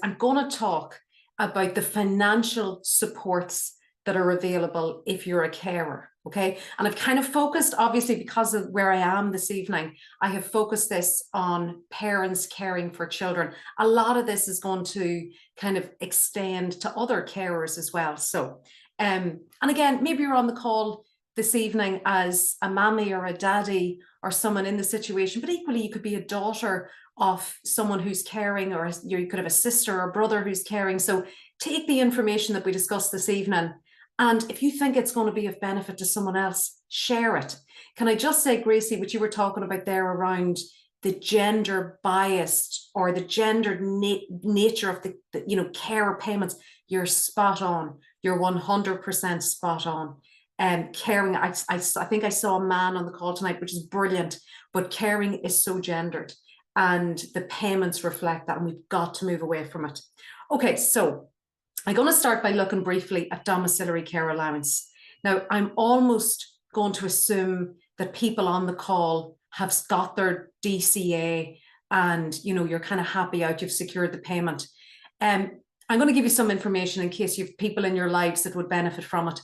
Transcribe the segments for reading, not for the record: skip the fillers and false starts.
I'm going to talk about the financial supports that are available if you're a carer. Okay. And I've kind of focused, obviously, because of where I am this evening, I have focused this on parents caring for children. A lot of this is going to kind of extend to other carers as well. So, and again, maybe you're on the call this evening as a mammy or a daddy or someone in the situation, but equally you could be a daughter of someone who's caring, or you could have a sister or brother who's caring. So take the information that we discussed this evening, and if you think it's going to be of benefit to someone else, share it. Can I just say, Gracie, what you were talking about there around the gender biased or the gendered nature of the care payments, you're spot on. You're 100% spot on. Caring, I think I saw a man on the call tonight, which is brilliant, but caring is so gendered and the payments reflect that, and we've got to move away from it. Okay, so I'm going to start by looking briefly at domiciliary care allowance. Now, I'm almost going to assume that people on the call have got their DCA and, you're kind of happy out, you've secured the payment. I'm going to give you some information in case you have people in your lives that would benefit from it.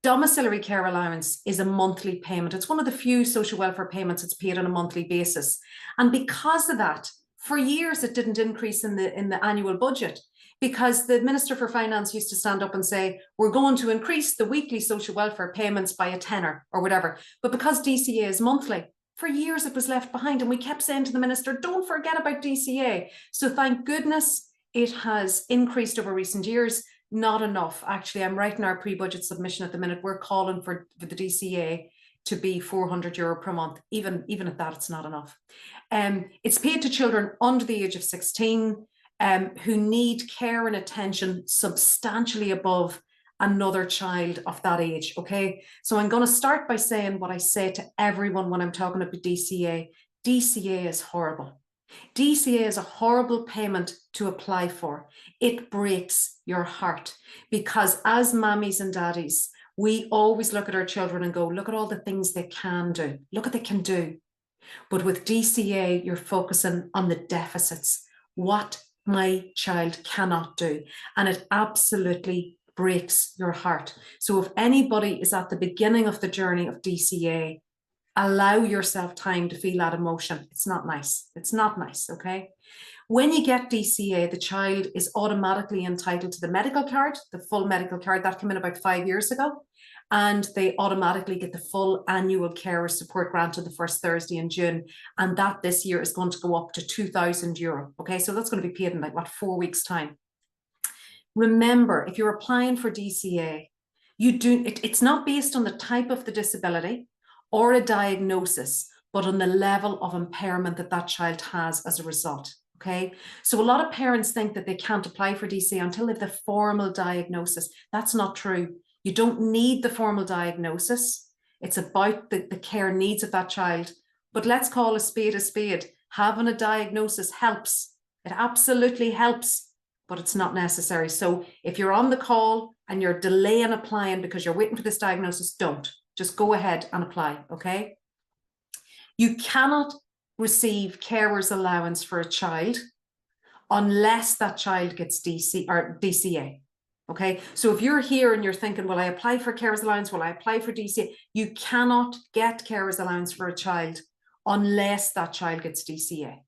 Domiciliary care allowance is a monthly payment. It's one of the few social welfare payments that's paid on a monthly basis. And because of that, for years, it didn't increase in the annual budget, because the Minister for Finance used to stand up and say, we're going to increase the weekly social welfare payments by a tenner or whatever. But because DCA is monthly, for years it was left behind. And we kept saying to the Minister, don't forget about DCA. So thank goodness it has increased over recent years. Not enough. Actually, I'm writing our pre-budget submission at the minute. We're calling for the DCA to be €400 per month. Even at that, it's not enough. It's paid to children under the age of 16 who need care and attention substantially above another child of that age. Okay, so I'm going to start by saying what I say to everyone when I'm talking about DCA. DCA is horrible. DCA is a horrible payment to apply for. It breaks your heart, because as mammies and daddies, we always look at our children and go, look at all the things they can do. Look what they can do. But with DCA, you're focusing on the deficits, what my child cannot do. And it absolutely breaks your heart. So if anybody is at the beginning of the journey of DCA, allow yourself time to feel that emotion. It's not nice. It's not nice, okay? When you get DCA, the child is automatically entitled to the medical card, the full medical card that came in about 5 years ago, and they automatically get the full annual carer support granted the first Thursday in June, and that this year is going to go up to €2,000, okay? So that's going to be paid in like, 4 weeks' time. Remember, if you're applying for DCA, it's not based on the type of the disability or a diagnosis, but on the level of impairment that child has as a result, okay? So a lot of parents think that they can't apply for DCA until they have the formal diagnosis. That's not true. You don't need the formal diagnosis. It's about the care needs of that child. But let's call a spade a spade. Having a diagnosis helps. It absolutely helps, but it's not necessary. So if you're on the call and you're delaying applying because you're waiting for this diagnosis, don't. Just go ahead and apply, okay? You cannot receive carer's allowance for a child unless that child gets DCA, okay? So if you're here and you're thinking, will I apply for carer's allowance? Will I apply for DCA? You cannot get carer's allowance for a child unless that child gets DCA.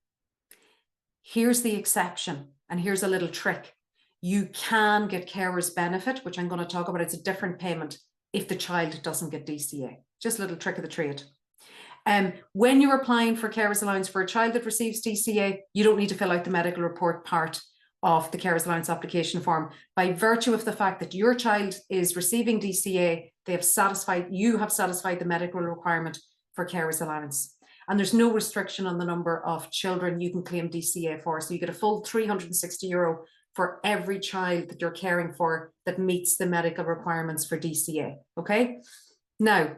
Here's the exception, and here's a little trick. You can get carer's benefit, which I'm going to talk about. It's a different payment if the child doesn't get DCA. Just a little trick of the trade. When you're applying for carer's allowance for a child that receives DCA, you don't need to fill out the medical report part of the carer's allowance application form. By virtue of the fact that your child is receiving DCA, you have satisfied the medical requirement for carer's allowance. And there's no restriction on the number of children you can claim DCA for. So you get a full €360 for every child that you're caring for that meets the medical requirements for DCA, okay? Now,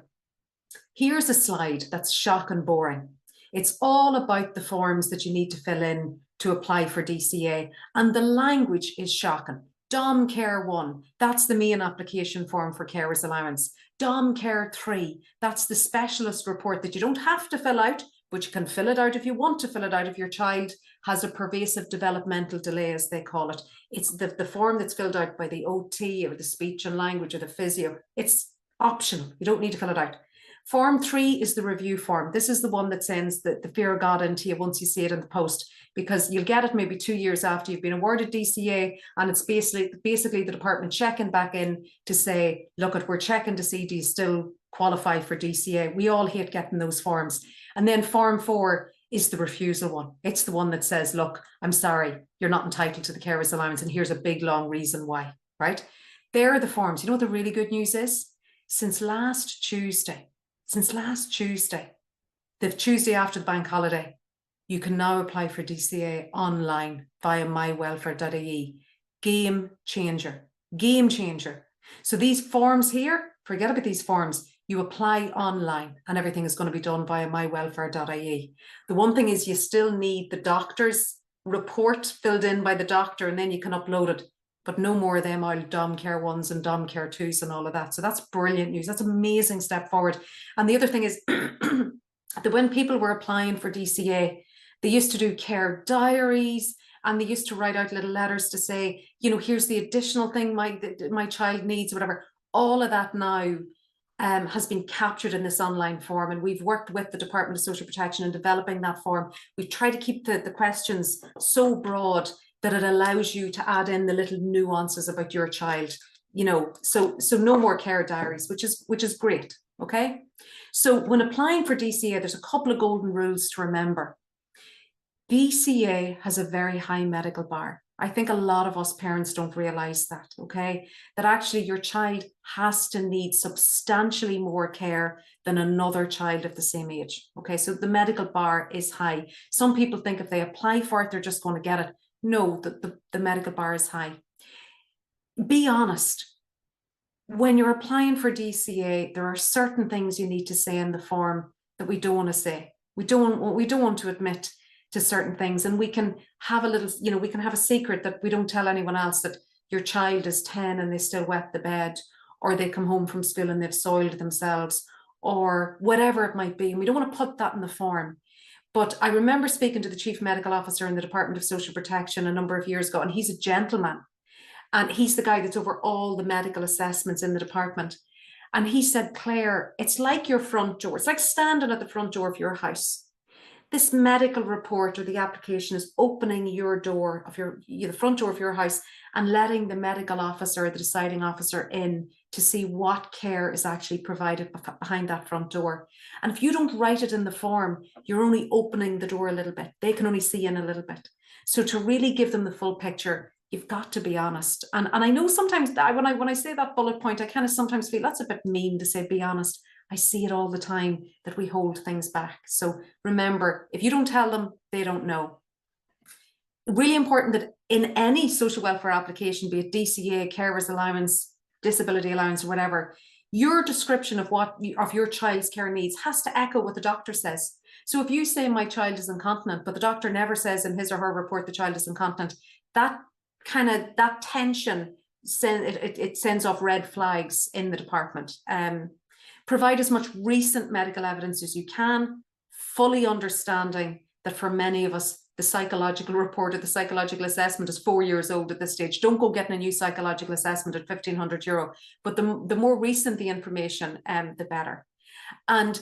here's a slide that's shock and boring. It's all about the forms that you need to fill in to apply for DCA, and the language is shocking. Dom Care 1, that's the main application form for carer's allowance. Dom Care 3, that's the specialist report that you don't have to fill out, but you can fill it out if you want to fill it out if your child has a pervasive developmental delay, as they call it. It's the form that's filled out by the OT or the speech and language or the physio. It's optional. You don't need to fill it out. Form 3 is the review form. This is the one that sends the fear of God into you once you see it in the post, because you'll get it maybe 2 years after you've been awarded DCA, and it's basically the department checking back in to say, look, we're checking to see, do you still qualify for DCA? We all hate getting those forms. And then Form 4 is the refusal one. It's the one that says, look, I'm sorry, you're not entitled to the carer's allowance, and here's a big long reason why, right? There are the forms. You know what the really good news is? Since last Tuesday, the Tuesday after the bank holiday, you can now apply for DCA online via mywelfare.ie. Game changer. So these forms here, forget about these forms. You apply online and everything is going to be done via mywelfare.ie. The one thing is you still need the doctor's report filled in by the doctor, and then you can upload it. But no more of them old Dom Care 1s and Dom Care 2s and all of that. So that's brilliant news. That's an amazing step forward. And the other thing is that when people were applying for DCA, they used to do care diaries, and they used to write out little letters to say, you know, here's the additional thing my child needs, whatever. All of that now has been captured in this online form, and we've worked with the Department of Social Protection in developing that form. We try to keep the questions so broad that it allows you to add in the little nuances about your child, you know, so no more care diaries, which is great. Okay, so when applying for DCA, there's a couple of golden rules to remember. DCA has a very high medical bar. I think a lot of us parents don't realize that, okay? That actually your child has to need substantially more care than another child of the same age, okay? So the medical bar is high. Some people think if they apply for it, they're just going to get it. No, the medical bar is high. Be honest. When you're applying for DCA, there are certain things you need to say in the form that we don't want to say. We don't want to admit to certain things, and we can have a little, you know, we can have a secret that we don't tell anyone else, that your child is 10 and they still wet the bed, or they come home from school and they've soiled themselves, or whatever it might be. And we don't want to put that in the form. But I remember speaking to the Chief Medical Officer in the Department of Social Protection a number of years ago, and he's a gentleman, and he's the guy that's over all the medical assessments in the department. And he said, Claire, it's like your front door. It's like standing at the front door of your house. This medical report or the application is opening your door of the front door of your house and letting the medical officer, the deciding officer, in to see what care is actually provided behind that front door. And if you don't write it in the form, you're only opening the door a little bit. They can only see in a little bit. So to really give them the full picture, you've got to be honest. And I know sometimes that when I say that bullet point, I kind of sometimes feel that's a bit mean to say be honest. I see it all the time that we hold things back. So remember, if you don't tell them, they don't know. Really important that in any social welfare application, be it DCA, carer's allowance, disability allowance, or whatever, your description of your child's care needs has to echo what the doctor says. So if you say my child is incontinent, but the doctor never says in his or her report the child is incontinent, that tension, it sends off red flags in the department. Provide as much recent medical evidence as you can, fully understanding that for many of us, the psychological report or the psychological assessment is 4 years old at this stage. Don't go getting a new psychological assessment at €1,500, but the more recent the information, the better. And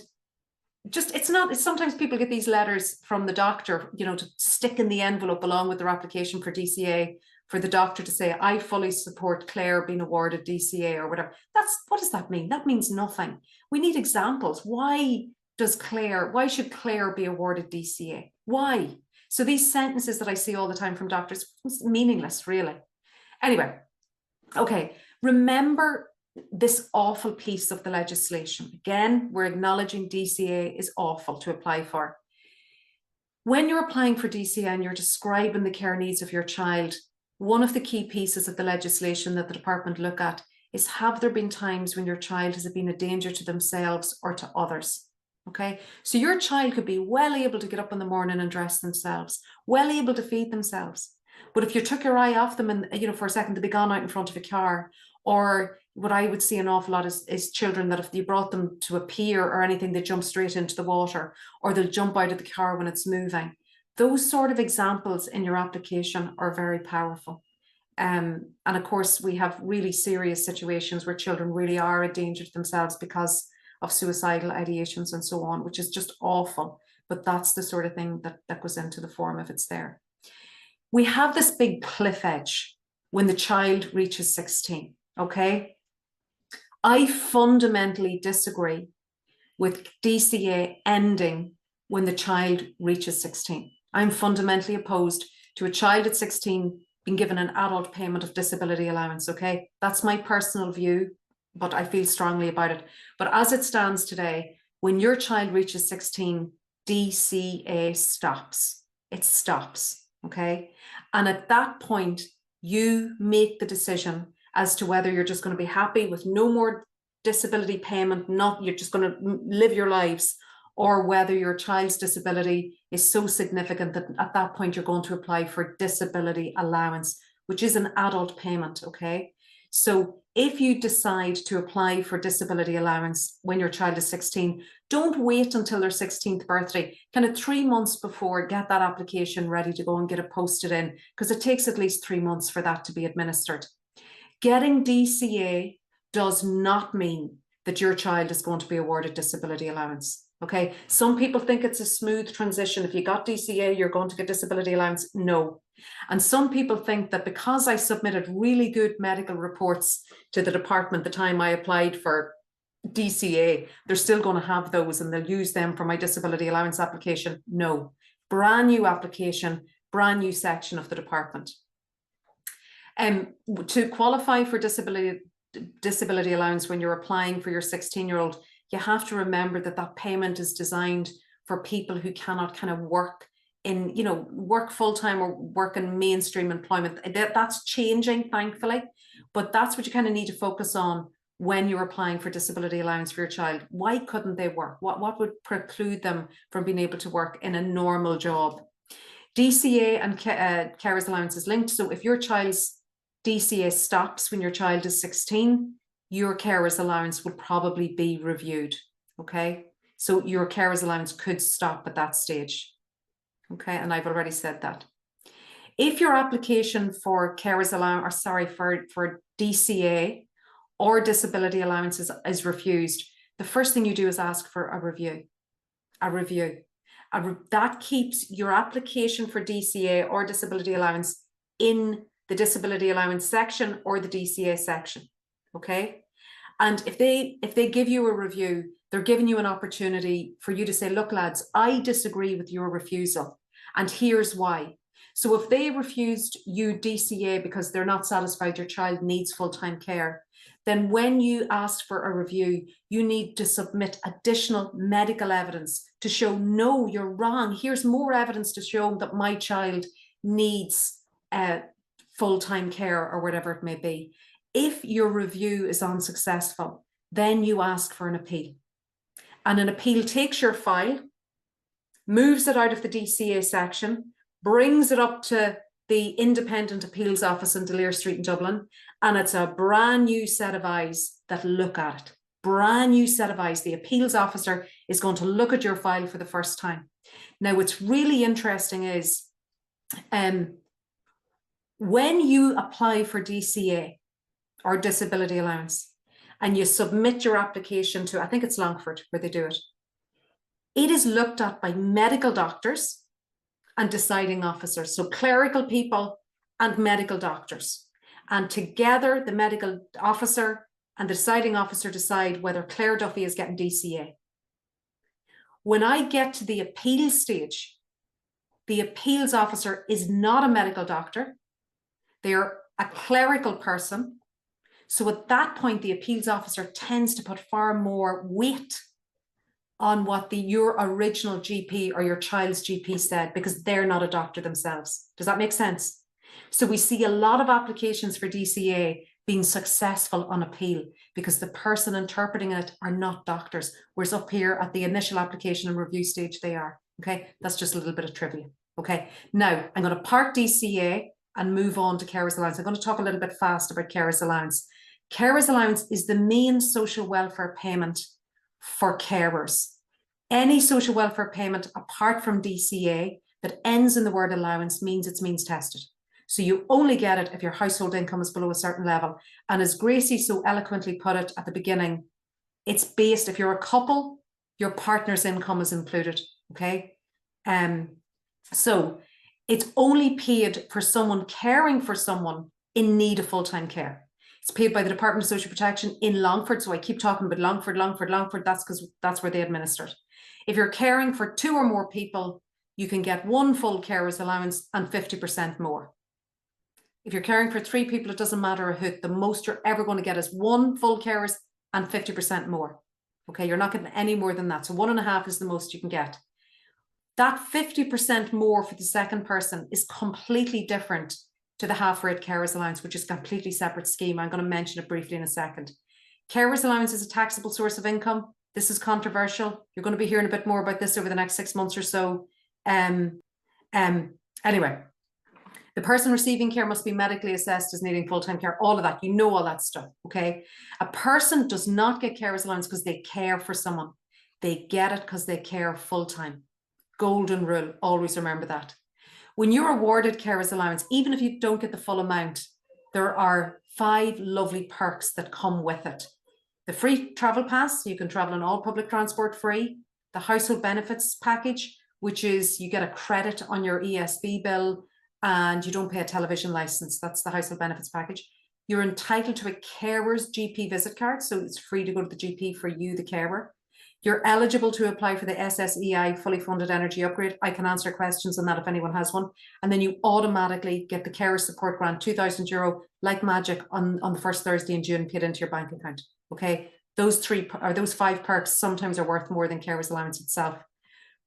just, it's sometimes people get these letters from the doctor, you know, to stick in the envelope along with their application for DCA, for the doctor to say, I fully support Clare being awarded DCA or whatever. What does that mean? That means nothing. We need examples. Why should Clare be awarded DCA? Why? So these sentences that I see all the time from doctors, it's meaningless, really. Anyway, okay, remember this awful piece of the legislation. Again, we're acknowledging DCA is awful to apply for. When you're applying for DCA and you're describing the care needs of your child, one of the key pieces of the legislation that the department look at is, have there been times when your child has been a danger to themselves or to others? Okay, so your child could be well able to get up in the morning and dress themselves, well able to feed themselves. But if you took your eye off them and, you know, for a second, they'd be gone out in front of a car, or what I would see an awful lot is children that if you brought them to a pier or anything, they jump straight into the water, or they'll jump out of the car when it's moving. Those sort of examples in your application are very powerful. And of course, we have really serious situations where children really are a danger to themselves because of suicidal ideations and so on, which is just awful. But that's the sort of thing that goes into the form if it's there. We have this big cliff edge when the child reaches 16, okay? I fundamentally disagree with DCA ending when the child reaches 16. I'm fundamentally opposed to a child at 16 being given an adult payment of disability allowance, okay? That's my personal view, but I feel strongly about it. But as it stands today, when your child reaches 16, DCA stops. It stops, okay? And at that point, you make the decision as to whether you're just going to be happy with no more disability payment, you're just going to live your lives, or whether your child's disability is so significant that at that point you're going to apply for disability allowance, which is an adult payment, okay? So if you decide to apply for disability allowance when your child is 16, don't wait until their 16th birthday. Kind of 3 months before, get that application ready to go and get it posted in, because it takes at least 3 months for that to be administered. Getting DCA does not mean that your child is going to be awarded disability allowance. Okay, some people think it's a smooth transition. If you got DCA, you're going to get disability allowance. No. And some people think that because I submitted really good medical reports to the department the time I applied for DCA, they're still going to have those and they'll use them for my disability allowance application. No. Brand new application, brand new section of the department. To qualify for disability allowance when you're applying for your 16-year-old, you have to remember that that payment is designed for people who cannot kind of work in, work full-time or work in mainstream employment. That's changing, thankfully, but that's what you kind of need to focus on when you're applying for disability allowance for your child. Why couldn't they work? What would preclude them from being able to work in a normal job? DCA and carers allowance is linked. So if your child's DCA stops when your child is 16, your carers allowance would probably be reviewed, okay? So your carers allowance could stop at that stage, okay? And I've already said that. If your application for carers allowance, for DCA or disability allowances is refused, the first thing you do is ask for a review. That keeps your application for DCA or disability allowance in the disability allowance section or the DCA section, okay? And if they give you a review, they're giving you an opportunity for you to say, look, lads, I disagree with your refusal, and here's why. So if they refused you DCA because they're not satisfied your child needs full-time care, then when you ask for a review, you need to submit additional medical evidence to show, no, you're wrong. Here's more evidence to show that my child needs full-time care or whatever it may be. If your review is unsuccessful, then you ask for an appeal. And an appeal takes your file, moves it out of the DCA section, brings it up to the Independent Appeals Office in Delir Street in Dublin, and it's a brand new set of eyes that look at it. Brand new set of eyes. The appeals officer is going to look at your file for the first time. Now, what's really interesting is when you apply for DCA or disability allowance and you submit your application to, I think it's Longford where they do it, it is looked at by medical doctors and deciding officers, so clerical people and medical doctors. And together, the medical officer and the deciding officer decide whether Clare Duffy is getting DCA. When I get to the appeal stage, the appeals officer is not a medical doctor. They are a clerical person. So at that point, the appeals officer tends to put far more weight on what your original GP or your child's GP said, because they're not a doctor themselves. Does that make sense? So we see a lot of applications for DCA being successful on appeal because the person interpreting it are not doctors, whereas up here at the initial application and review stage, they are. Okay, that's just a little bit of trivia. Okay, now I'm going to park DCA and move on to carers allowance. I'm going to talk a little bit fast about carers allowance. Carers allowance is the main social welfare payment for carers. Any social welfare payment apart from DCA that ends in the word allowance means it's means tested. So you only get it if your household income is below a certain level. And as Gracie so eloquently put it at the beginning, it's based, if you're a couple, your partner's income is included, okay? So it's only paid for someone caring for someone in need of full-time care. It's paid by the Department of Social Protection in Longford. So I keep talking about Longford. That's because that's where they administer it. If you're caring for 2 or more people, you can get 1 full carer's allowance and 50% more. If you're caring for 3 people, it doesn't matter a hoot. The most you're ever going to get is 1 full carer's and 50% more. Okay, you're not getting any more than that. So 1.5 is the most you can get. That 50% more for the second person is completely different to the half-rate carers allowance, which is a completely separate scheme. I'm going to mention it briefly in a second. Carers allowance is a taxable source of income. This is controversial. You're going to be hearing a bit more about this over the next 6 months or so. Anyway, the person receiving care must be medically assessed as needing full-time care. All of that, you know, all that stuff, okay? A person does not get carers allowance because they care for someone. They get it because they care full-time. Golden rule, always remember that. When you're awarded carers allowance, even if you don't get the full amount, there are 5 lovely perks that come with it. The free travel pass, so you can travel on all public transport free. The household benefits package, which is you get a credit on your ESB bill and you don't pay a television license. That's the household benefits package. You're entitled to a carer's GP visit card, so it's free to go to the GP for you, the carer. You're eligible to apply for the SSEI fully funded energy upgrade. I can answer questions on that if anyone has one. And then you automatically get the carer support grant, €2,000 like magic on the first Thursday in June paid into your bank account. Okay, those 5 perks sometimes are worth more than carers allowance itself.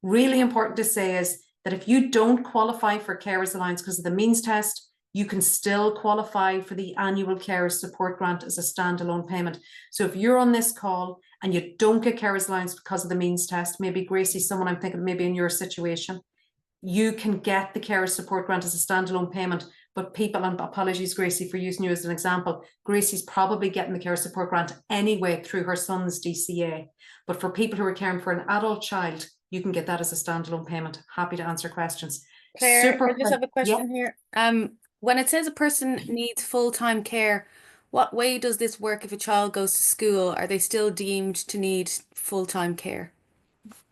Really important to say is that if you don't qualify for carers allowance because of the means test, you can still qualify for the annual carers support grant as a standalone payment. So if you're on this call and you don't get carers allowance because of the means test, maybe Gracie, someone I'm thinking maybe in your situation, you can get the carers support grant as a standalone payment. But people, and apologies Gracie for using you as an example, Gracie's probably getting the carers support grant anyway through her son's DCA. But for people who are caring for an adult child, you can get that as a standalone payment. Happy to answer questions. Claire, I just have a question here. When it says a person needs full-time care, what way does this work if a child goes to school? Are they still deemed to need full-time care?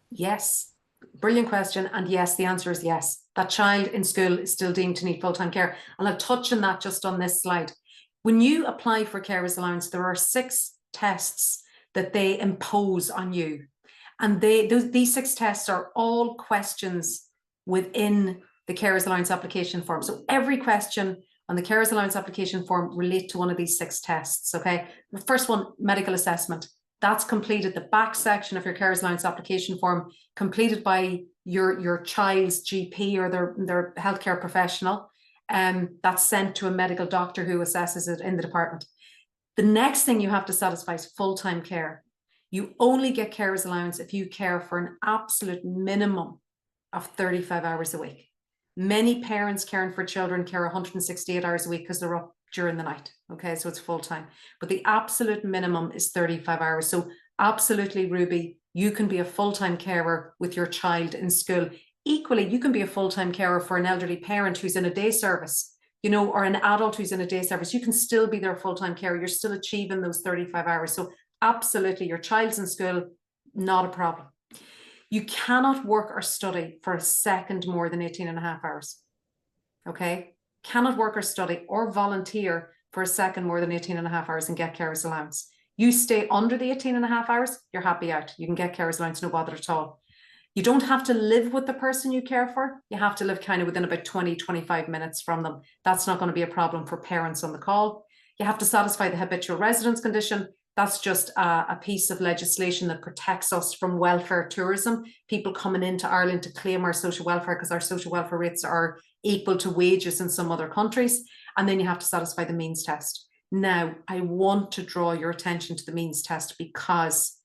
Yes, brilliant question. And yes, the answer is yes. That child in school is still deemed to need full-time care. And I'll touch on that just on this slide. When you apply for carers allowance, there are 6 tests that they impose on you. And these 6 tests are all questions within the carers allowance application form. So every question on the carers allowance application form relate to one of these 6 tests. Okay, the first one, medical assessment. That's completed, the back section of your carers allowance application form, completed by your child's GP or their healthcare professional. That's sent to a medical doctor who assesses it in the department. The next thing you have to satisfy is full-time care. You only get carers allowance if you care for an absolute minimum of 35 hours a week. Many parents caring for children care 168 hours a week because they're up during the night. Okay, so it's full time. But the absolute minimum is 35 hours. So absolutely, Ruby, you can be a full-time carer with your child in school. Equally, you can be a full-time carer for an elderly parent who's in a day service, you know, or an adult who's in a day service. You can still be their full-time carer. You're still achieving those 35 hours. So absolutely, your child's in school, not a problem. You cannot work or study for a second more than 18.5 hours. Okay? Cannot work or study or volunteer for a second more than 18.5 hours and get carers allowance. You stay under the 18.5 hours, you're happy out. You can get carers allowance, no bother at all. You don't have to live with the person you care for. You have to live kind of within about 20, 25 minutes from them. That's not going to be a problem for parents on the call. You have to satisfy the habitual residence condition. That's just a piece of legislation that protects us from welfare tourism, people coming into Ireland to claim our social welfare because our social welfare rates are equal to wages in some other countries. And then you have to satisfy the means test. Now, I want to draw your attention to the means test because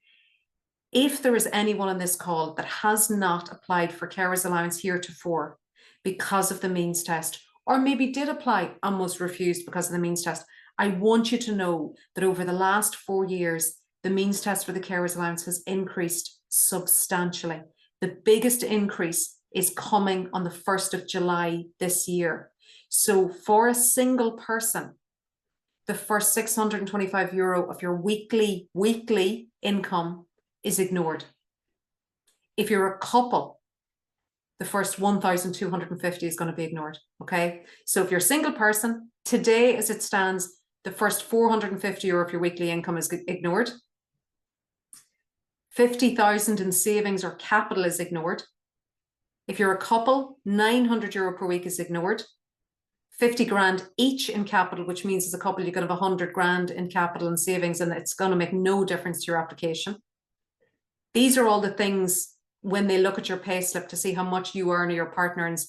if there is anyone on this call that has not applied for carers allowance heretofore because of the means test, or maybe did apply and was refused because of the means test, I want you to know that over the last 4 years, the means test for the carers allowance has increased substantially. The biggest increase is coming on the 1st of July this year. So for a single person, the first €625 of your weekly income is ignored. If you're a couple, the first 1,250 is going to be ignored. Okay. So if you're a single person, today as it stands, the first €450 of your weekly income is ignored. 50,000 in savings or capital is ignored. If you're a couple, €900 per week is ignored. 50 grand each in capital, which means as a couple, you could have 100 grand in capital and savings, and it's going to make no difference to your application. These are all the things when they look at your pay slip to see how much you earn or your partner earns.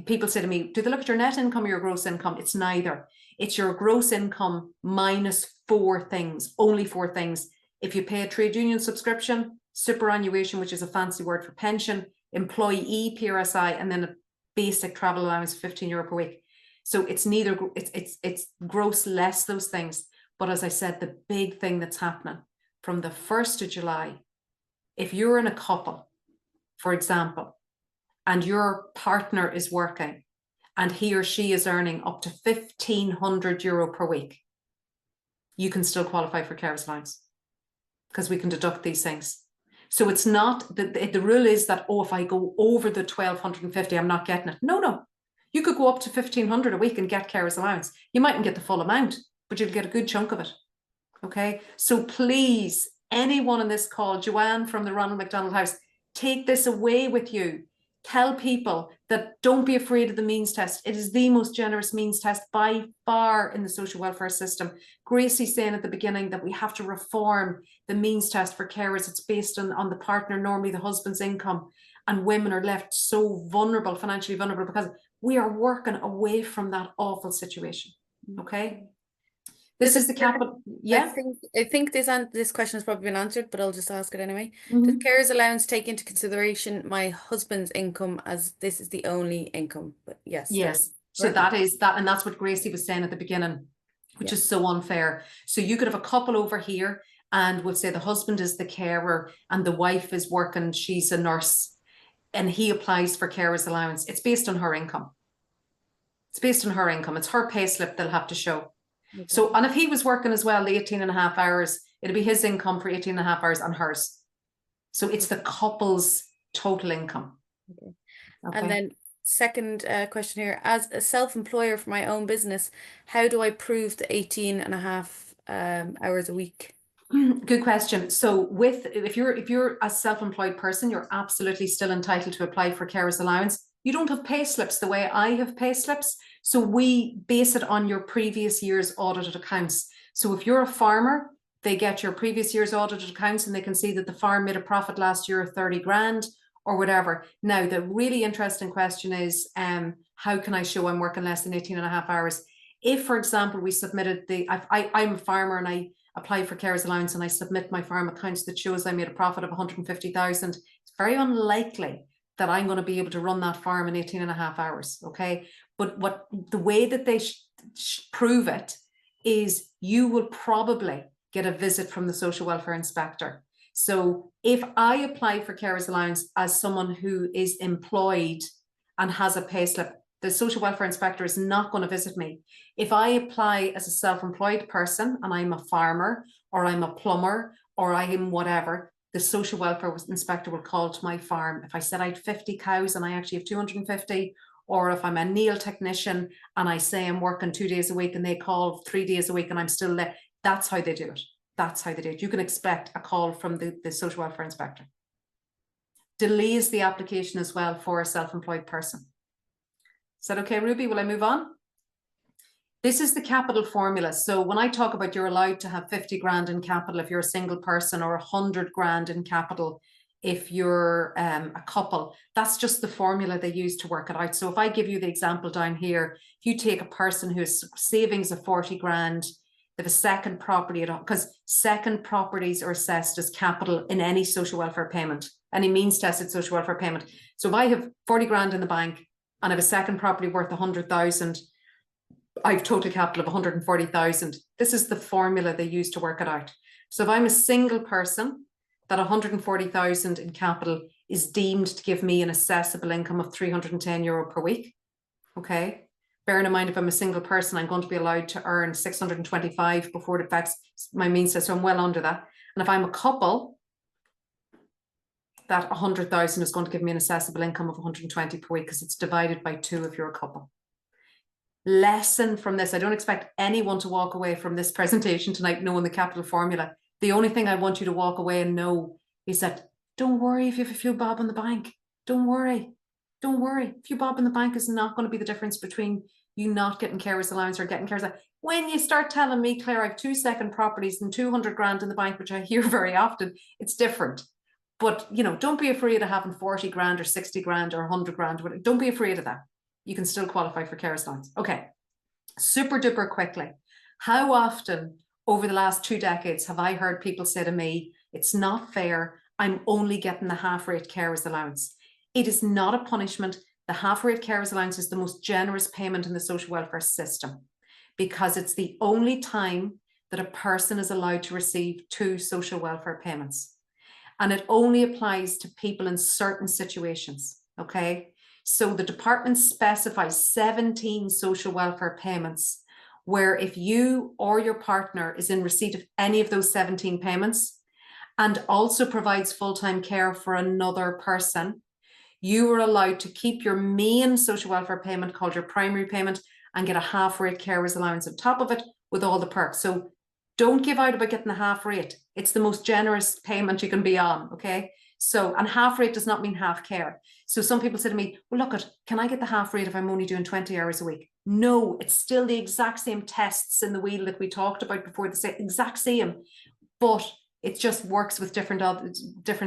People say to me, do they look at your net income or your gross income? It's neither. It's your gross income minus 4 things, only 4 things. If you pay a trade union subscription, superannuation, which is a fancy word for pension, employee PRSI, and then a basic travel allowance of €15 per week. So it's neither, it's gross less those things. But as I said, the big thing that's happening from the 1st of July, if you're in a couple, for example, and your partner is working and he or she is earning up to €1,500 per week, you can still qualify for carers allowance because we can deduct these things. So it's not, the rule is that, oh, if I go over the 1,250, I'm not getting it. No. You could go up to 1,500 a week and get carers allowance. You mightn't get the full amount, but you'll get a good chunk of it. Okay. So please, anyone on this call, Joanne from the Ronald McDonald House, take this away with you. Tell people that don't be afraid of the means test. It is the most generous means test by far in the social welfare system. Gracie's saying at the beginning that we have to reform the means test for carers. It's based on the partner, normally the husband's income, and women are left so vulnerable, financially vulnerable, because we are working away from that awful situation. Okay. This is the capital. Yeah. I think this question has probably been answered, but I'll just ask it anyway. Does carers allowance take into consideration my husband's income, as this is the only income? But yes. So that is that, and that's what Gracie was saying at the beginning, which is so unfair. So you could have a couple over here, and we'll say the husband is the carer and the wife is working, she's a nurse, and he applies for carers allowance. It's based on her income. It's her pay slip they'll have to show. Okay. So, and if he was working as well, the 18.5 hours, it'll be his income for 18.5 hours and hers. So it's the couple's total income. Okay. And then second question here, as a self-employer for my own business, how do I prove the 18.5 hours a week? Good question. So if you're a self-employed person, you're absolutely still entitled to apply for carers allowance. You don't have pay slips the way I have pay slips. So we base it on your previous year's audited accounts. So if you're a farmer, they get your previous year's audited accounts and they can see that the farm made a profit last year of 30 grand or whatever. Now, the really interesting question is, how can I show I'm working less than 18.5 hours? If, for example, we submitted I'm a farmer and I apply for carers allowance and I submit my farm accounts that shows I made a profit of 150,000, it's very unlikely that I'm going to be able to run that farm in 18.5 hours. Okay. But the way that they prove it is you will probably get a visit from the social welfare inspector. So if I apply for carers allowance as someone who is employed and has a pay slip, the social welfare inspector is not going to visit me. If I apply as a self-employed person and I'm a farmer or I'm a plumber or I am whatever, the social welfare inspector will call to my farm. If I said I had 50 cows and I actually have 250, or if I'm a nail technician and I say I'm working 2 days a week and they call 3 days a week and I'm still there, that's how they do it. That's how they do it. You can expect a call from the social welfare inspector. Delays the application as well for a self-employed person. Is that okay, Ruby? Will I move on? This is the capital formula. So when I talk about you're allowed to have 50 grand in capital if you're a single person, or 100 grand in capital if you're a couple, that's just the formula they use to work it out. So if I give you the example down here, if you take a person who has savings of 40 grand, they have a second property, because second properties are assessed as capital in any social welfare payment, any means tested social welfare payment. So if I have 40 grand in the bank and I have a second property worth 100,000, I've total capital of 140,000. This is the formula they use to work it out. So if I'm a single person, that 140,000 in capital is deemed to give me an assessable income of €310 per week. Okay. Bearing in mind, if I'm a single person, I'm going to be allowed to earn 625 before it affects my means test. So I'm well under that. And if I'm a couple, that 100,000 is going to give me an assessable income of 120 per week because it's divided by 2 if you're a couple. Lesson from this, I don't expect anyone to walk away from this presentation tonight knowing the capital formula. The only thing I want you to walk away and know is that don't worry if you have a few bob in the bank. Don't worry. Don't worry. A few bob in the bank is not going to be the difference between you not getting carers allowance or getting carers allowance. When you start telling me, Claire, I have 2 second properties and 200 grand in the bank, which I hear very often, it's different. But, you know, don't be afraid of having 40 grand or 60 grand or 100 grand. Don't be afraid of that. You can still qualify for carers allowance. Okay. Super duper quickly. How often over the last 2 decades have I heard people say to me, it's not fair, I'm only getting the half rate carers allowance? It is not a punishment. The half rate carers allowance is the most generous payment in the social welfare system because it's the only time that a person is allowed to receive 2 social welfare payments. And it only applies to people in certain situations, okay? So the department specifies 17 social welfare payments where if you or your partner is in receipt of any of those 17 payments and also provides full-time care for another person, you are allowed to keep your main social welfare payment called your primary payment and get a half rate carers allowance on top of it with all the perks. So don't give out about getting the half rate. It's the most generous payment you can be on, okay? So, and half rate does not mean half care. So some people say to me, well, look, can I get the half rate if I'm only doing 20 hours a week? No, it's still the exact same tests in the wheel that we talked about before, the exact same, but it just works with different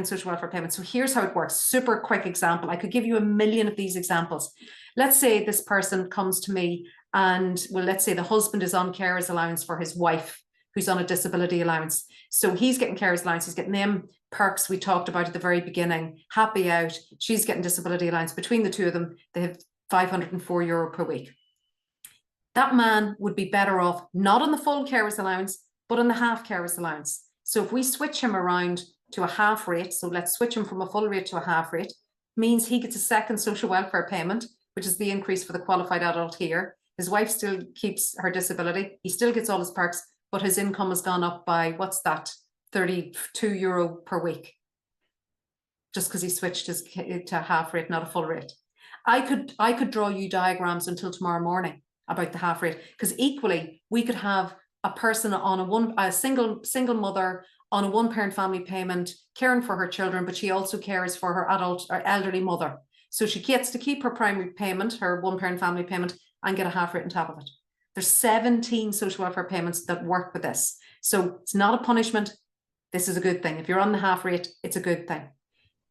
social welfare payments. So here's how it works. Super quick example. I could give you a million of these examples. Let's say this person comes to me and, well, let's say the husband is on carers allowance for his wife, who's on a disability allowance. So he's getting carers allowance, he's getting them perks we talked about at the very beginning, happy out, she's getting disability allowance. Between the 2 of them, they have €504 per week. That man would be better off not on the full carers allowance, but on the half carers allowance. So if we switch him around to a half rate, so let's switch him from a full rate to a half rate, means he gets a second social welfare payment, which is the increase for the qualified adult here. His wife still keeps her disability, he still gets all his perks, but his income has gone up by, what's that, €32 per week, just because he switched his to a half rate, not a full rate. I could draw you diagrams until tomorrow morning about the half rate, because equally we could have a person on a single mother on a 1-parent family payment, caring for her children, but she also cares for her adult or elderly mother. So she gets to keep her primary payment, her 1-parent family payment, and get a half rate on top of it. There's 17 social welfare payments that work with this. So it's not a punishment. This is a good thing. If you're on the half rate, it's a good thing.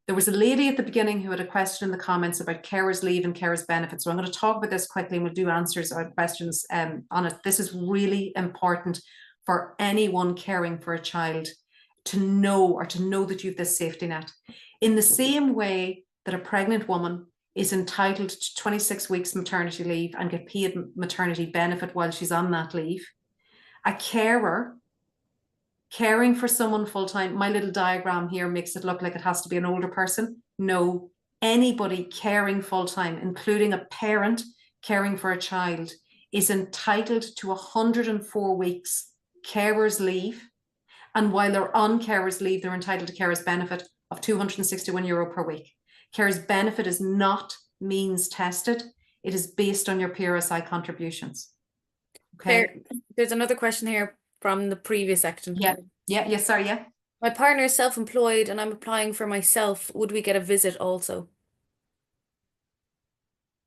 There was a lady at the beginning who had a question in the comments about carers leave and carers benefits. So I'm going to talk about this quickly and we'll do answers or questions on it. This is really important for anyone caring for a child to know that you have this safety net. In the same way that a pregnant woman is entitled to 26 weeks maternity leave and get paid maternity benefit while she's on that leave, a carer caring for someone full-time, my little diagram here makes it look like it has to be an older person. No, anybody caring full-time, including a parent caring for a child, is entitled to 104 weeks carers leave. And while they're on carers leave, they're entitled to carers benefit of €261 per week. Carers benefit is not means tested. It is based on your PRSI contributions. Okay. There's another question here from the previous section. Sorry. My partner is self-employed and I'm applying for myself. Would we get a visit also?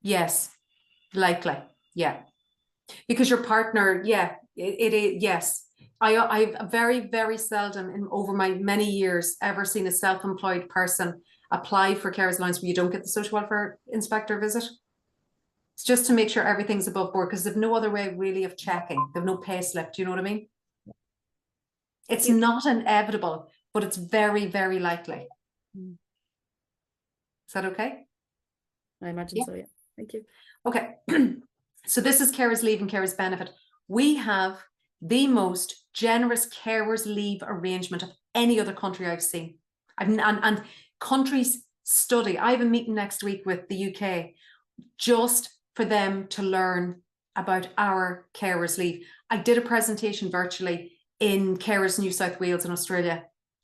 Yes, likely. Yeah. Because your partner, yes. I've very, very seldom over my many years ever seen a self-employed person apply for carers allowance where you don't get the social welfare inspector visit. It's just to make sure everything's above board because there's no other way really of checking. There's no pay slip. Do you know what I mean? It's not inevitable, but it's very, very likely. Is that okay? I imagine so, yeah. Thank you. Okay. So this is carers leave and carers benefit. We have the most generous carers leave arrangement of any other country I've seen. And countries study. I have a meeting next week with the UK just for them to learn about our carers leave. I did a presentation virtually in Carers New South Wales in Australia,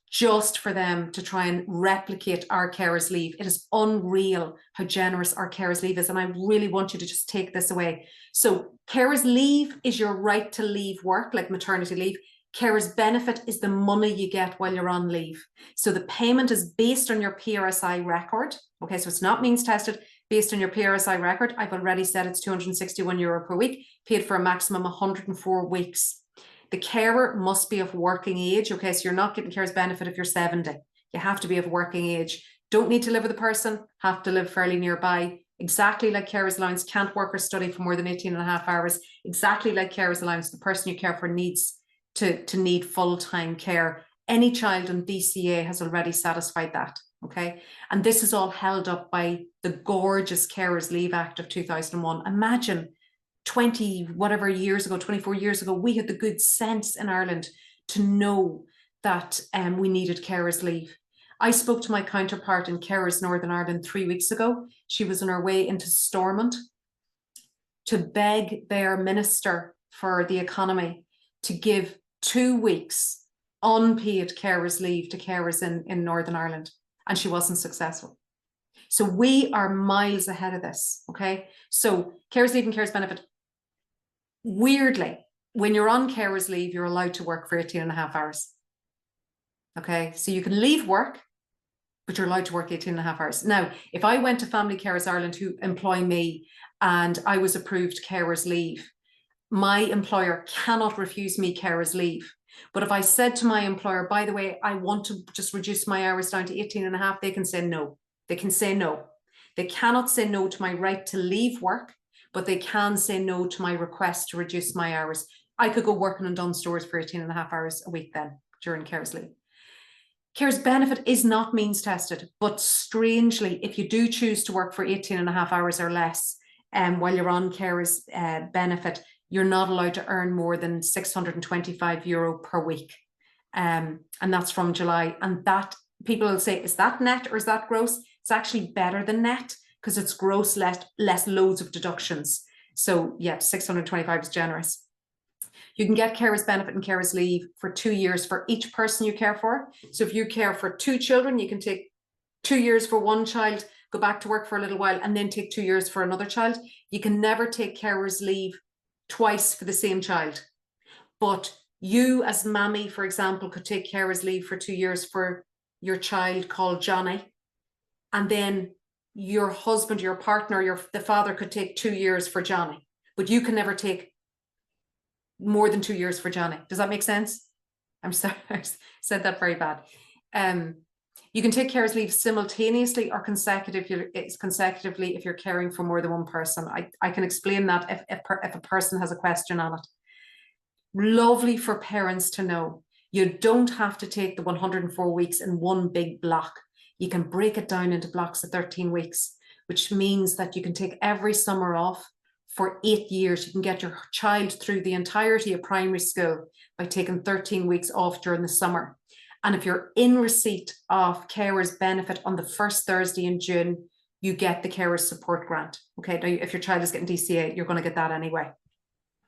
just for them to try and replicate our carers leave. It is unreal how generous our carers leave is. And I really want you to just take this away. So carers leave is your right to leave work, like maternity leave. Carers benefit is the money you get while you're on leave. So the payment is based on your PRSI record. Okay, so it's not means tested, based on your PRSI record. I've already said it's €261 per week, paid for a maximum 104 weeks. The carer must be of working age. Okay, so you're not getting carers benefit if you're 70. You have to be of working age. Don't need to live with the person, have to live fairly nearby. Exactly like carers allowance, can't work or study for more than 18.5 hours. Exactly like carers allowance, the person you care for needs to need full-time care. Any child in DCA has already satisfied that. Okay, and this is all held up by the gorgeous Carers Leave Act of 2001. Imagine 20 whatever years ago, 24 years ago, we had the good sense in Ireland to know that we needed carers leave. I spoke to my counterpart in Carers Northern Ireland 3 weeks ago. She was on her way into Stormont to beg their minister for the economy to give 2 weeks unpaid carers leave to carers in Northern Ireland, and she wasn't successful. So we are miles ahead of this. Okay, so carers leave and carers benefit. Weirdly, when you're on carers leave, you're allowed to work for 18.5 hours. Okay, so you can leave work, but you're allowed to work 18.5 hours. Now, if I went to Family Carers Ireland, who employ me, and I was approved carers leave, my employer cannot refuse me carers leave. But if I said to my employer, by the way, I want to just reduce my hours down to 18.5, they can say no. They can say no. They cannot say no to my right to leave work, but they can say no to my request to reduce my hours. I could go working in Dunnes Stores for 18.5 hours a week then during carers leave. Carers benefit is not means tested, but strangely, if you do choose to work for 18.5 hours or less, while you're on carers benefit, you're not allowed to earn more than €625 per week. And that's from July. And that, people will say, is that net or is that gross? It's actually better than net because it's gross, less loads of deductions. So yeah, 625 is generous. You can get carers benefit and carers leave for 2 years for each person you care for. So if you care for 2 children, you can take 2 years for one child, go back to work for a little while, and then take 2 years for another child. You can never take carers leave twice for the same child. But you as mammy, for example, could take carers leave for 2 years for your child called Johnny. And then your husband, your partner, the father could take 2 years for Johnny. But you can never take more than 2 years for Johnny. Does that make sense? I'm sorry, I said that very bad. You can take carers leave simultaneously or consecutively if you're caring for more than one person. I can explain that if a person has a question on it. Lovely for parents to know. You don't have to take the 104 weeks in one big block. You can break it down into blocks of 13 weeks, which means that you can take every summer off for 8 years. You can get your child through the entirety of primary school by taking 13 weeks off during the summer. And if you're in receipt of carers benefit on the first Thursday in June, you get the carers support grant. Okay, now if your child is getting DCA, you're going to get that anyway.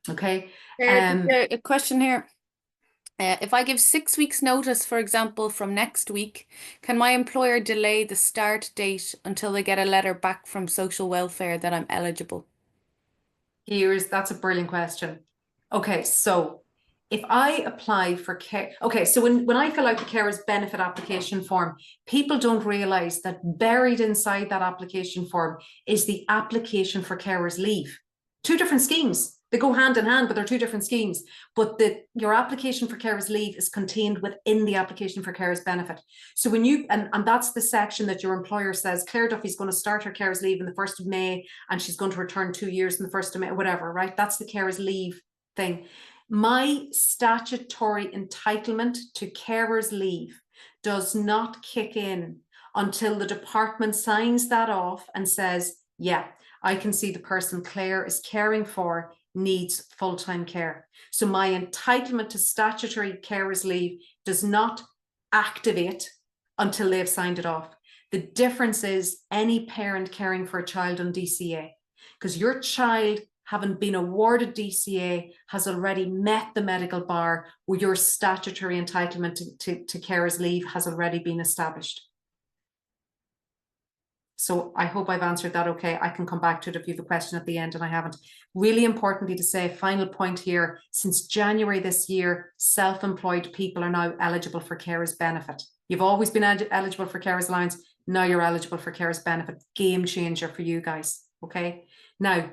Okay. A question here. If I give 6 weeks notice, for example, from next week, can my employer delay the start date until they get a letter back from social welfare that I'm eligible? That's a brilliant question. Okay, so if I apply for care, okay, so when I fill out the carers benefit application form, people don't realize that buried inside that application form is the application for carers leave. 2 different schemes. They go hand in hand, but they're 2 different schemes. But your application for carers leave is contained within the application for carers benefit. So when you, and that's the section that your employer says, Clare Duffy's going to start her carers leave on the 1st of May, and she's going to return 2 years in the 1st of May, whatever, right? That's the carers leave thing. My statutory entitlement to carers leave does not kick in until the department signs that off and says, yeah, I can see the person Claire is caring for needs full-time care. So my entitlement to statutory carers leave does not activate until they've signed it off. The difference is any parent caring for a child on DCA, because your child, having been awarded DCA, has already met the medical bar where your statutory entitlement to carers leave has already been established. So I hope I've answered that okay. I can come back to it if you have a question at the end and I haven't. Really importantly to say, final point here, since January this year, self-employed people are now eligible for carers benefit. You've always been eligible for carers allowance. Now you're eligible for carers benefit. Game changer for you guys. Okay. Now,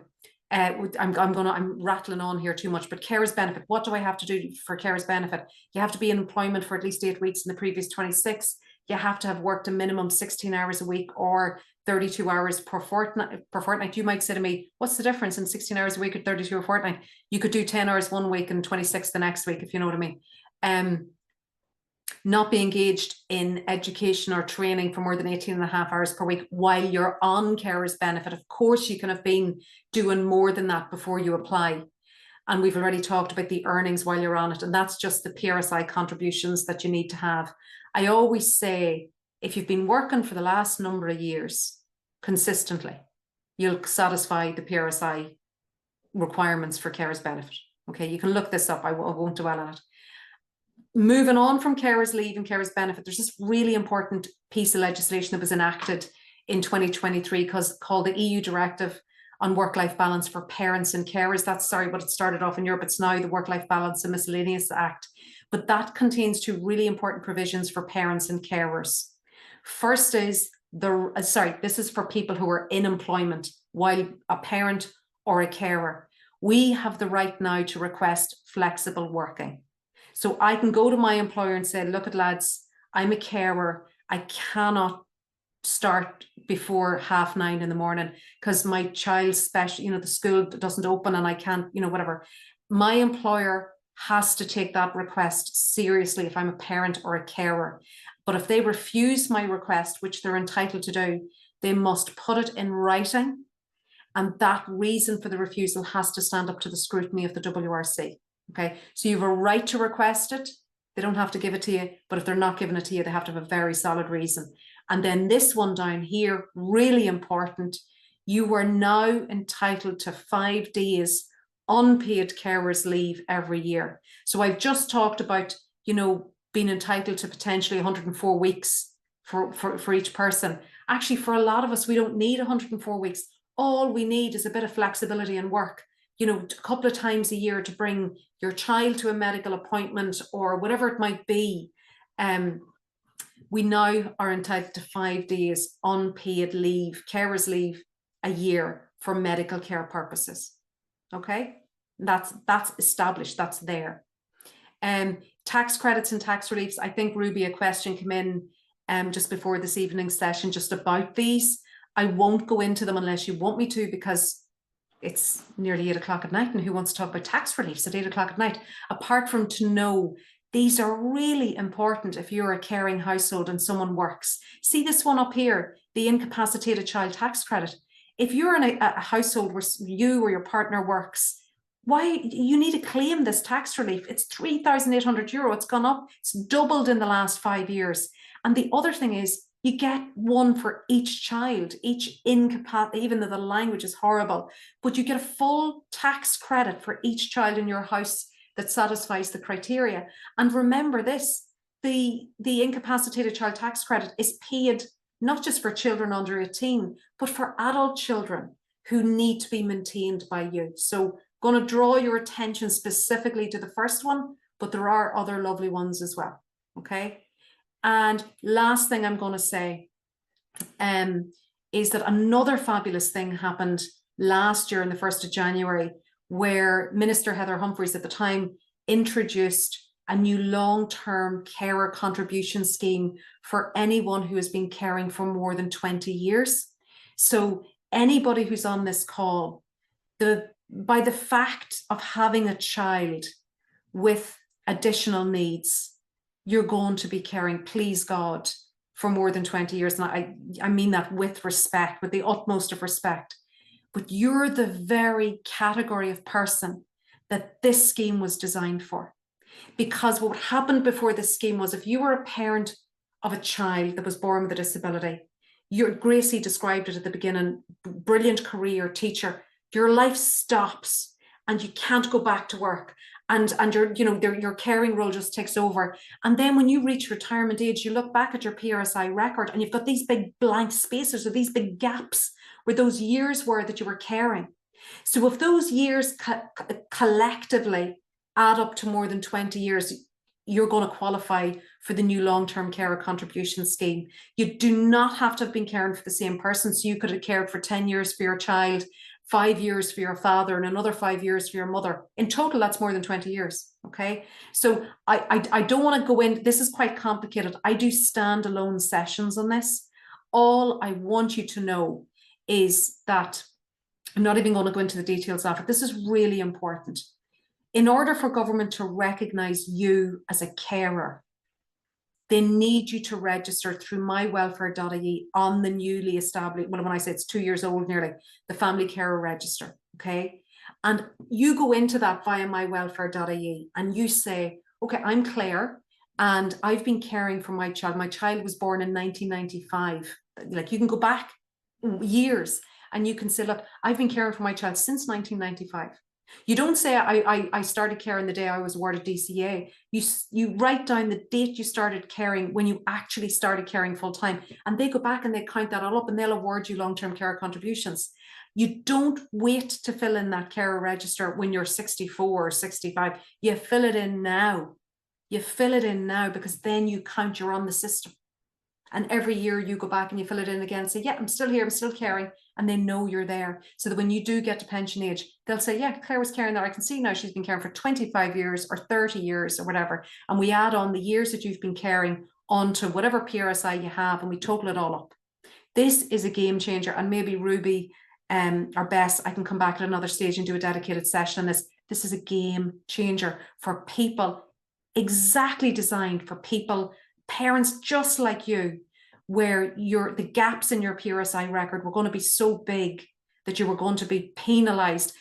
I'm rattling on here too much, but carers benefit. What do I have to do for carers benefit? You have to be in employment for at least 8 weeks in the previous 26. You have to have worked a minimum 16 hours a week or 32 hours per fortnight. You might say to me, what's the difference in 16 hours a week or 32 a fortnight? You could do 10 hours one week and 26 the next week, if you know what I mean. Not be engaged in education or training for more than 18 and a half hours per week while you're on carers benefit. Of course, you can have been doing more than that before you apply. And we've already talked about the earnings while you're on it. And that's just the PRSI contributions that you need to have. I always say, if you've been working for the last number of years consistently, you'll satisfy the PRSI requirements for carers benefit. Okay, you can look this up. I won't dwell on it. Moving on from carers leave and carers benefit, there's this really important piece of legislation that was enacted in 2023 called the EU Directive on Work-Life Balance for Parents and Carers. That's what it started off in Europe. It's now the Work-Life Balance and Miscellaneous Act. But that contains two really important provisions for parents and carers. First is this is for people who are in employment while a parent or a carer. We have the right now to request flexible working. So I can go to my employer and say, look at lads, I'm a carer. I cannot start before 9:30 in the morning because my child's special, the school doesn't open and I can't, whatever. My employer has to take that request seriously if I'm a parent or a carer. But if they refuse my request, which they're entitled to do, they must put it in writing. And that reason for the refusal has to stand up to the scrutiny of the WRC. Okay, so you have a right to request it. They don't have to give it to you, but if they're not giving it to you, they have to have a very solid reason. And then this one down here, really important, you are now entitled to 5 days unpaid carers leave every year. So I've just talked about, being entitled to potentially 104 weeks for each person. Actually, for a lot of us, we don't need 104 weeks. All we need is a bit of flexibility in work. A couple of times a year to bring your child to a medical appointment or whatever it might be. We now are entitled to 5 days unpaid leave, carers leave a year for medical care purposes. Okay, that's established, that's there. Tax credits and tax reliefs. I think, Ruby, a question came in just before this evening's session just about these. I won't go into them unless you want me to, because it's nearly 8 o'clock at night, and who wants to talk about tax reliefs at 8 o'clock at night? Apart from to know, these are really important if you're a caring household and someone works. See this one up here, the incapacitated child tax credit. If you're in a household where you or your partner works, why you need to claim this tax relief? It's €3,800. It's gone up. It's doubled in the last 5 years. And the other thing is, you get one for each child, each incapacity, even though the language is horrible, but you get a full tax credit for each child in your house that satisfies the criteria. And remember this, the incapacitated child tax credit is paid not just for children under 18, but for adult children who need to be maintained by you. So going to draw your attention specifically to the first one, but there are other lovely ones as well, okay? And last thing I'm going to say is that another fabulous thing happened last year on the 1st of January, where Minister Heather Humphreys at the time introduced a new long-term carer contribution scheme for anyone who has been caring for more than 20 years. So anybody who's on this call, by the fact of having a child with additional needs, you're going to be caring, please God, for more than 20 years. And I mean that with respect, with the utmost of respect. but you're the very category of person that this scheme was designed for. Because what happened before this scheme was, if you were a parent of a child that was born with a disability, Gracie described it at the beginning, brilliant career, teacher, your life stops and you can't go back to work. And your caring role just takes over. And then when you reach retirement age, you look back at your PRSI record and you've got these big blank spaces, or these big gaps where those years were that you were caring. So if those years collectively add up to more than 20 years, you're going to qualify for the new long-term carer contribution scheme. You do not have to have been caring for the same person. So you could have cared for 10 years for your child, 5 years for your father, and another 5 years for your mother. In total, that's more than 20 years. Okay. So I don't want to go in. This is quite complicated. I do standalone sessions on this. All I want you to know is that I'm not even going to go into the details of it. This is really important. In order for government to recognise you as a carer, they need you to register through mywelfare.ie on the newly established, well, when I say it's 2 years old nearly, the Family Carer Register, okay? And you go into that via mywelfare.ie and you say, okay, I'm Clare and I've been caring for my child. My child was born in 1995. Like, you can go back years and you can say, look, I've been caring for my child since 1995. You don't say I started caring the day I was awarded DCA. You write down the date you started caring, when you actually started caring full time, and they go back and they count that all up and they'll award you long-term care contributions. You don't wait to fill in that carer register when you're 64 or 65. You fill it in now. You fill it in now, because then you count, you're on the system. And every year you go back and you fill it in again and say, yeah, I'm still here, I'm still caring. And they know you're there. So that when you do get to pension age, they'll say, yeah, Claire was caring there. I can see now she's been caring for 25 years or 30 years or whatever. And we add on the years that you've been caring onto whatever PRSI you have, and we total it all up. This is a game changer. And maybe Ruby or Bess, I can come back at another stage and do a dedicated session on this. This is a game changer for people, exactly designed for people, parents just like you, where the gaps in your PRSI record were going to be so big that you were going to be penalised.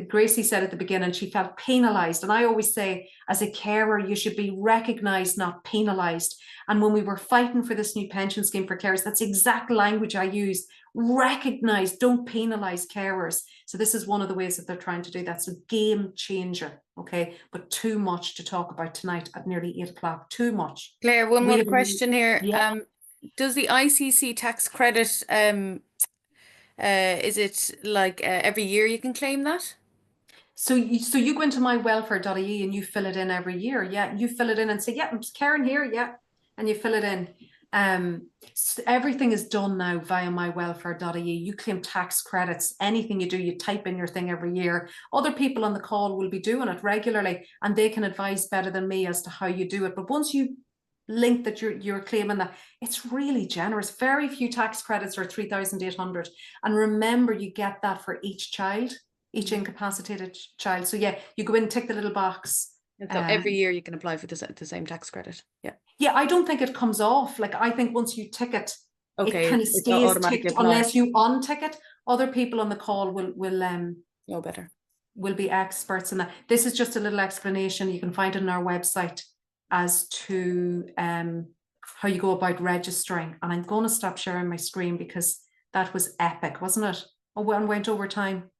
Gracie said at the beginning she felt penalised, and I always say, as a carer, you should be recognised, not penalised. And when we were fighting for this new pension scheme for carers, that's the exact language I use. Recognise, don't penalise carers. So this is one of the ways that they're trying to do that. So game changer, okay? But too much to talk about tonight at nearly 8 o'clock. Too much. Claire, one Really, more question here. yeah. Does the ICC tax credit, is it like every year you can claim that? So you go into mywelfare.ie and you fill it in every year. Yeah, you fill it in and say, yeah, I'm Karen here. Yeah, and you fill it in. So everything is done now via mywelfare.ie. You claim tax credits. Anything you do, you type in your thing every year. Other people on the call will be doing it regularly, and they can advise better than me as to how you do it. But once you link that you're claiming that, it's really generous. Very few tax credits are 3,800, and remember, you get that for each child, each incapacitated child. So yeah, you go in, tick the little box. And so every year you can apply for the same tax credit. Yeah, I don't think it comes off. Like, I think once you tick it, okay, it kind of it's stays automatically ticked applied. unless you untick it. Other people on the call will know better. Will be experts in that. This is just a little explanation. You can find it on our website as to how you go about registering. And I'm going to stop sharing my screen because that was epic, wasn't it? Oh, and went over time.